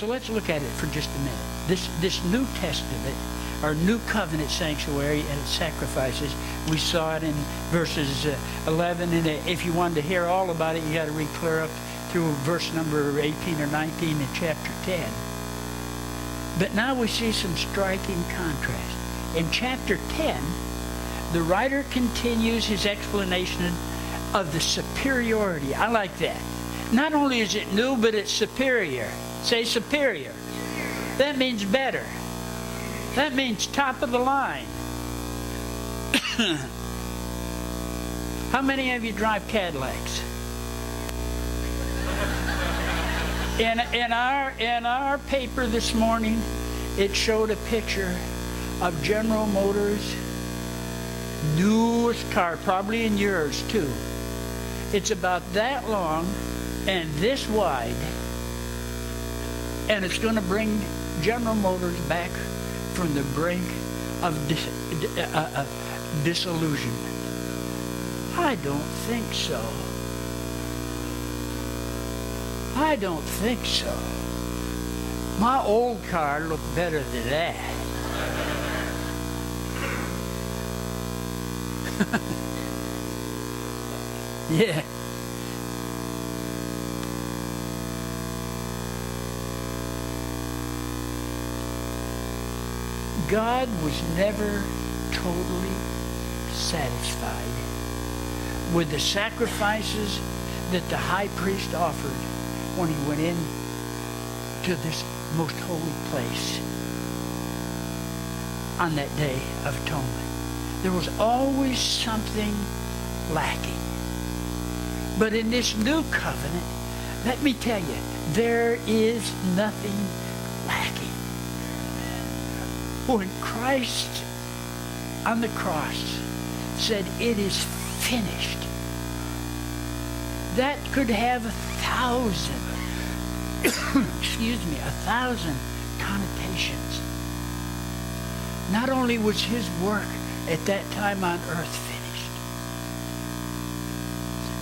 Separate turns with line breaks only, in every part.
so let's look at it for just a minute. This New Testament, or New Covenant sanctuary and its sacrifices, we saw it in verses 11. And if you wanted to hear all about it, you got to read clear up through verse number 18 or 19 in chapter 10. But now we see some striking contrast. In chapter 10, the writer continues his explanation of the superiority. I like that. Not only is it new, but it's superior. Say superior. That means better. That means top of the line. How many of you drive Cadillacs? In our paper this morning, it showed a picture of General Motors' newest car, probably in yours too. It's about that long and this wide, and it's going to bring General Motors back from the brink of disillusionment. I don't think so. I don't think so. My old car looked better than that. Yeah. God was never totally satisfied with the sacrifices that the high priest offered when he went in to this most holy place on that day of atonement. There was always something lacking. But in this new covenant, let me tell you, there is nothing lacking. When Christ on the cross said, "It is finished," that could have 1,000 1,000 connotations. Not only was his work at that time on earth finished,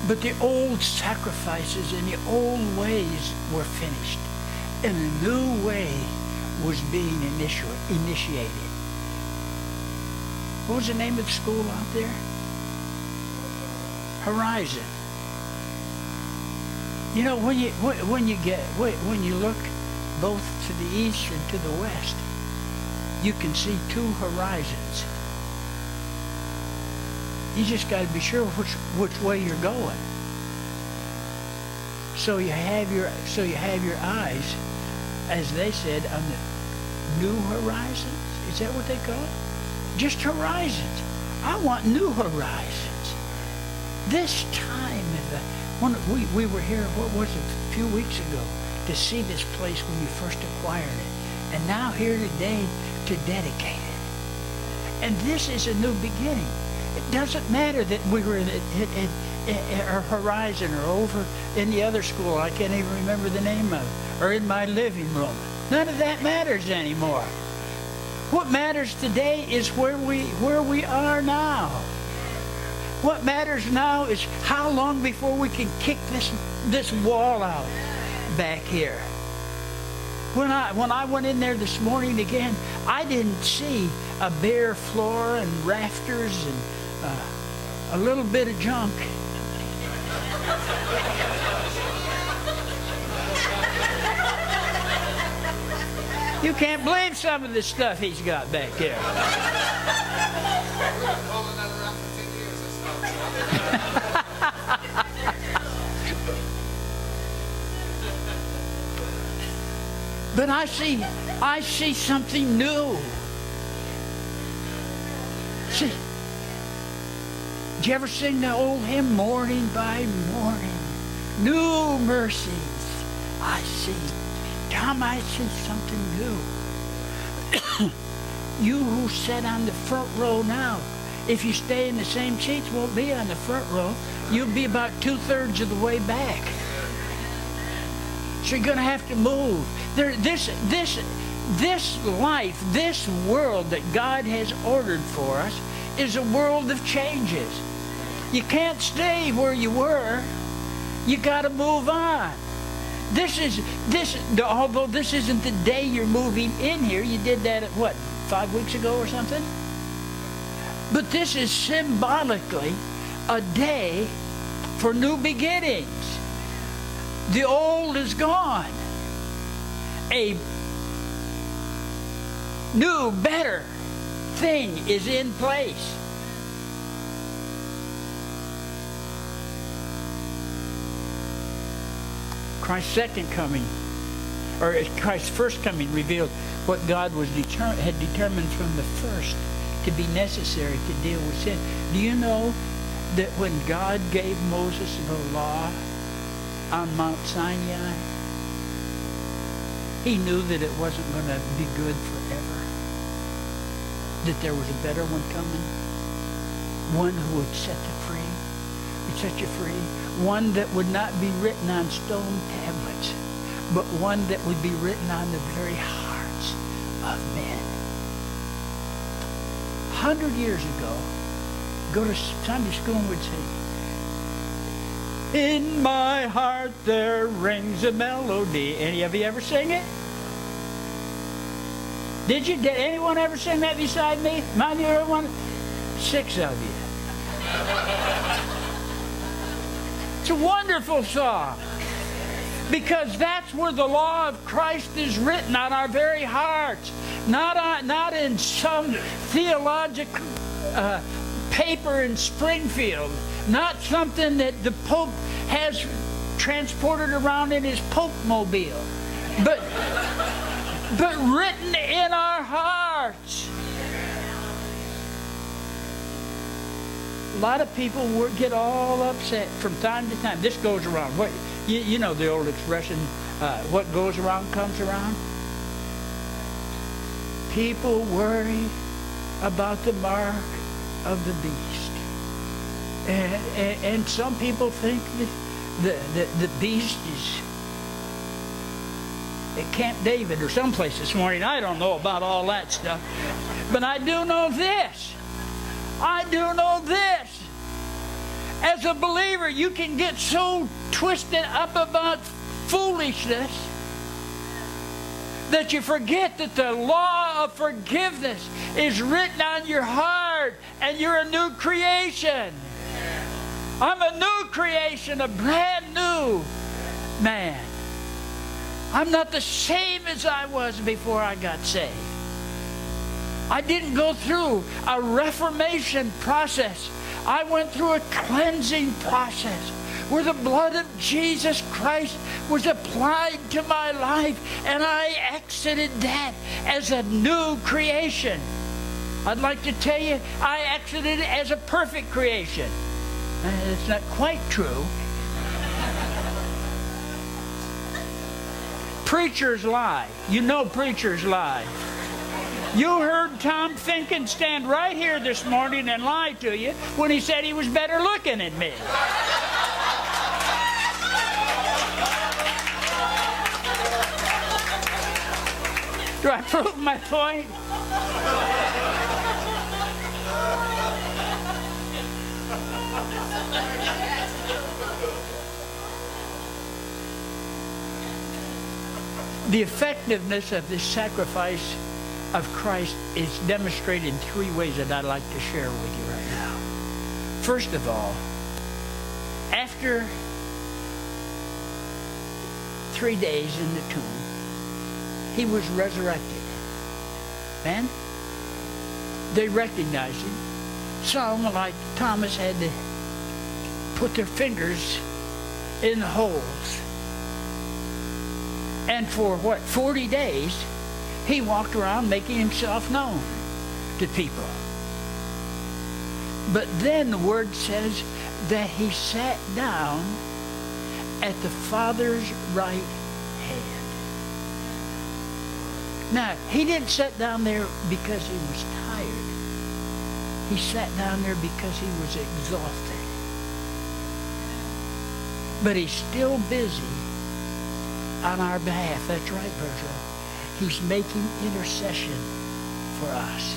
but the old sacrifices and the old ways were finished, and a new way was being initiated. What was the name of the school out there? Horizon. You know, when you look both to the east and to the west, you can see two horizons. You just got to be sure which way you're going. So you have your eyes, as they said, on the new horizons. Is that what they call it? Just horizons. I want new horizons. This time, when we were here, what was it, a few weeks ago, to see this place when you first acquired it. And now here today to dedicate it. And this is a new beginning. It doesn't matter that we were at our Horizon or over in the other school, I can't even remember the name of it, or in my living room. None of that matters anymore. What matters today is where we are now. What matters now is how long before we can kick this wall out back here. When I went in there this morning again, I didn't see a bare floor and rafters and a little bit of junk. You can't believe some of the stuff he's got back here. But I see something new. See, did you ever sing the old hymn, "Morning by morning, new mercies I see"? Tom, I see something new. You who sit on the front row now, if you stay in the same seats, won't be on the front row. You'll be about 2/3 of the way back. So you're going to have to move. This life, this world that God has ordered for us is a world of changes. You can't stay where you were. You got to move on. Although this isn't the day you're moving in here, you did that at what, 5 weeks ago or something? But this is symbolically a day for new beginnings. The old is gone. A new, better thing is in place. Christ's second coming, or Christ's first coming, revealed what God had determined from the first to be necessary to deal with sin. Do you know that when God gave Moses the law on Mount Sinai, he knew that it wasn't going to be good forever, that there was a better one coming, one who would set you free, one that would not be written on stone tablets, but one that would be written on the very hearts of men. 100 years ago, go to Sunday school and would say, "In my heart there rings a melody." Any of you ever sing it? Did you? Did anyone ever sing that beside me? Mind you, everyone? 6 of you. It's a wonderful song, because that's where the law of Christ is written on our very hearts, not in some theological paper in Springfield, not something that the Pope has transported around in his Pope-mobile, but written in our hearts. A lot of people get all upset from time to time. This goes around. You know the old expression, what goes around comes around? People worry about the mark of the beast. And some people think that the beast is at Camp David or someplace this morning. I don't know about all that stuff. But I do know this. As a believer, you can get so twisted up about foolishness that you forget that the law of forgiveness is written on your heart, and you're a new creation. I'm a new creation, a brand new man. I'm not the same as I was before I got saved. I didn't go through a reformation process. I went through a cleansing process where the blood of Jesus Christ was applied to my life, and I exited that as a new creation. I'd like to tell you, I exited it as a perfect creation. It's not quite true. Preachers lie. You know preachers lie. You heard Tom Finken stand right here this morning and lie to you when he said he was better looking than me. Do I prove my point? The effectiveness of this sacrifice of Christ is demonstrated in 3 ways that I'd like to share with you right now. First of all, after 3 days in the tomb, he was resurrected. Man, they recognized him. Some, like Thomas, had to put their fingers in the holes. And for 40 days, he walked around making himself known to people. But then the word says that he sat down at the Father's right hand. Now, he didn't sit down there because he was tired. He sat down there because he was exhausted. But he's still busy on our behalf. That's right, Virgil. He's making intercession for us.